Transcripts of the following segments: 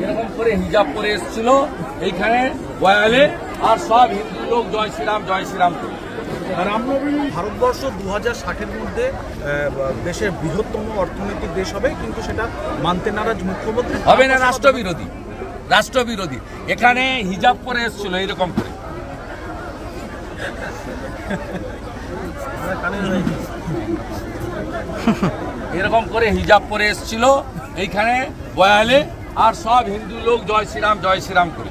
এরকম করে হিজাব পরে এসেছিল এইখানে বয়ালে, আর সব হিন্দু লোক জয় শ্রীরাম করে। ভারতবর্ষ 2060-এর মধ্যে দেশের বৃহত্তম অর্থনৈতিক দেশ হবে, কিন্তু সেটা মানতে নারাজ মুখ্যমন্ত্রী। হবে না, রাষ্ট্রবিরোধী। এখানে হিজাব পরে এসেছিল এইরকম করে। এরকম করে হিজাব পরে এসেছিল এইখানে বয়ালে, আর সব হিন্দু লোক জয় শ্রীরাম করে।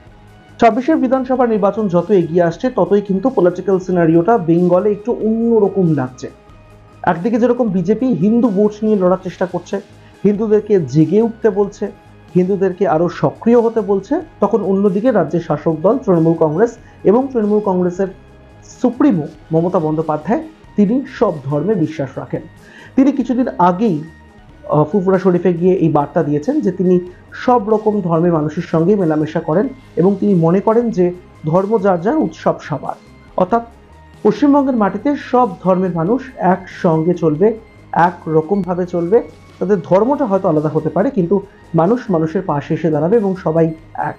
26-এর বিধানসভা নির্বাচন যত এগিয়ে আসছে ততই কিন্তু পলিটিক্যাল সিনারিওটা বেঙ্গলে একটু অন্যরকম লাগছে। একদিকে যেরকম বিজেপি হিন্দু ভোট নিয়ে লড়ার চেষ্টা করছে, হিন্দুদেরকে জেগে উঠতে বলছে, হিন্দুদেরকে আরো সক্রিয় হতে বলছে, তখন অন্যদিকে রাজ্যের শাসক দল তৃণমূল কংগ্রেস এবং তৃণমূল কংগ্রেসের সুপ্রিমো মমতা বন্দ্যোপাধ্যায় তিনি সব ধর্মে বিশ্বাস রাখেন। তিনি কিছুদিন আগেই ফুরফুরা শরীফে গিয়ে এই বার্তা দিয়েছেন যে তিনি সব রকম ধর্মের মানুষের সঙ্গে মেলামেশা করেন এবং তিনি মনে করেন যে ধর্ম যার যার, উৎসব সবার। অর্থাৎ পশ্চিমবঙ্গের মাটিতে সব ধর্মের মানুষ একসঙ্গে চলবে, এক রকমভাবে চলবে। তাদের ধর্মটা হয়তো আলাদা হতে পারে, কিন্তু মানুষ মানুষের পাশে এসে দাঁড়াবে এবং সবাই এক,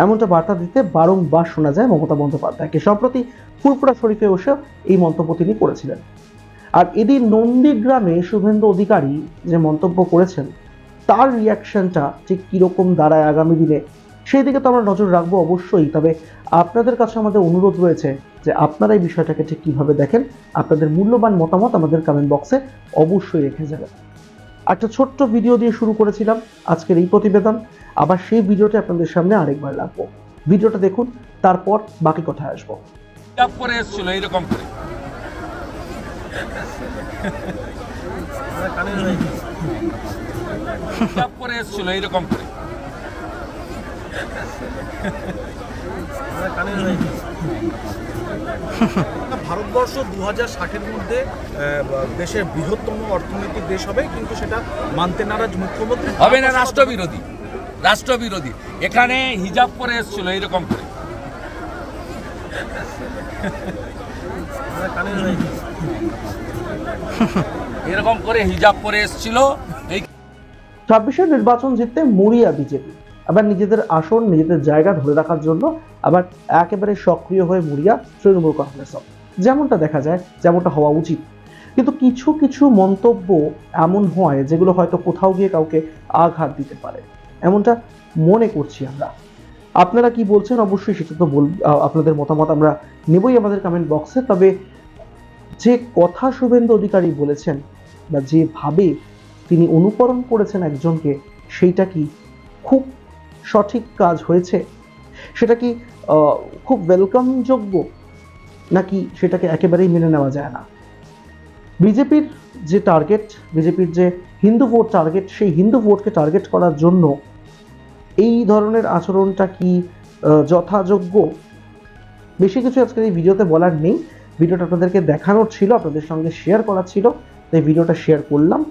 এমনটা বার্তা দিতে বারংবার শোনা যায় মমতা বন্দ্যোপাধ্যায়কে। সম্প্রতি ফুরফুরা শরীফে বসে এই মন্তব্য তিনি করেছিলেন। আর এদিন নন্দীগ্রামে শুভেন্দু অধিকারী যে মন্তব্য করেছেন তার রিয়াকশনটা ঠিক কীরকম দাঁড়ায় আগামী দিনে, সেই দিকে তো আমরা নজর রাখবো অবশ্যই। তবে আপনাদের কাছে আমাদের অনুরোধ রয়েছে যে আপনারা এই বিষয়টাকে ঠিক কীভাবে দেখেন, আপনাদের মূল্যবান মতামত আমাদের কমেন্ট বক্সে অবশ্যই রেখে যাবেন। একটা ছোট্ট ভিডিও দিয়ে শুরু করেছিলাম আজকের এই প্রতিবেদন, আবার সেই ভিডিওটা আপনাদের সামনে আরেকবার রাখবো। ভিডিওটা দেখুন, তারপর বাকি কথা আসবো। হিজাব পরে এসেছিল এইরকম করে। হিজাব পরে এসেছিল এইরকম করে। ভারতবর্ষ 2060-এর মধ্যে দেশের বৃহত্তম অর্থনৈতিক দেশ হবে, কিন্তু সেটা মানতে নারাজ মুখ্যমন্ত্রী। হবে না, রাষ্ট্রবিরোধী। এখানে হিজাব পরে এসেছিল এইরকম করে। এরকম করে হিজাব পরে এসেছিল। 26-এর নির্বাচন জিততে মরিয়া বিজেপি, আবার নিজেদের আসন নিজেদের জায়গা ধরে রাখার জন্য আবার একেবারে সক্রিয় হয়ে মরিয়া তৃণমূল কংগ্রেসও, যেমনটা দেখা যায়, যেমনটা হওয়া উচিত। কিন্তু কিছু কিছু মন্তব্য এমন হয় যেগুলো হয়তো কোথাও গিয়ে কাউকে আঘাত দিতে পারে, এমনটা মনে করছি আমরা। আপনারা কি বলছেন অবশ্যই সেটা তো আপনাদের মতামত আমরা নেবই আমাদের কমেন্ট বক্সে। তবে যে কথা শুভেন্দু অধিকারী বলেছেন বা যেভাবে তিনি অনুকরণ করেছেন একজনকে, সেইটা কি খুব সঠিক কাজ হয়েছে? সেটা কি খুব ওয়েলকামযোগ্য, নাকি সেটাকে একেবারেই মেনে নেওয়া যায় না? বিজেপির যে টার্গেট, বিজেপির যে হিন্দু ভোট টার্গেট, সেই হিন্দু ভোটকে টার্গেট করার জন্য এই ধরনের আচরণটা কি যথাযোগ্য? বেশি কিছু আজকের এই ভিডিওতে বলার নেই, ভিডিওটা আপনাদেরকে দেখানোর ছিল, আপনাদের সঙ্গে শেয়ার করা ছিল, তাই ভিডিওটা শেয়ার করলাম।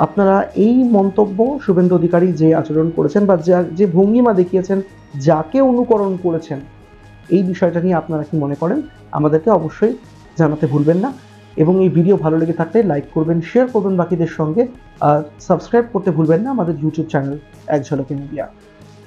আপনারা এই মন্তব্য শুভেন্দু অধিকারী যে আচরণ করেছেন বা যে ভঙ্গিমা দেখিয়েছেন, যাকে অনুকরণ করেছেন, এই বিষয়টা নিয়ে আপনারা কি মনে করেন আমাদেরকে অবশ্যই জানাতে ভুলবেন না। এবং এই ভিডিও ভালো লেগে থাকলে লাইক করবেন, শেয়ার করবেন বাকিদের সঙ্গে, আর সাবস্ক্রাইব করতে ভুলবেন না আমাদের ইউটিউব চ্যানেল এক ঝলকে মিডিয়া।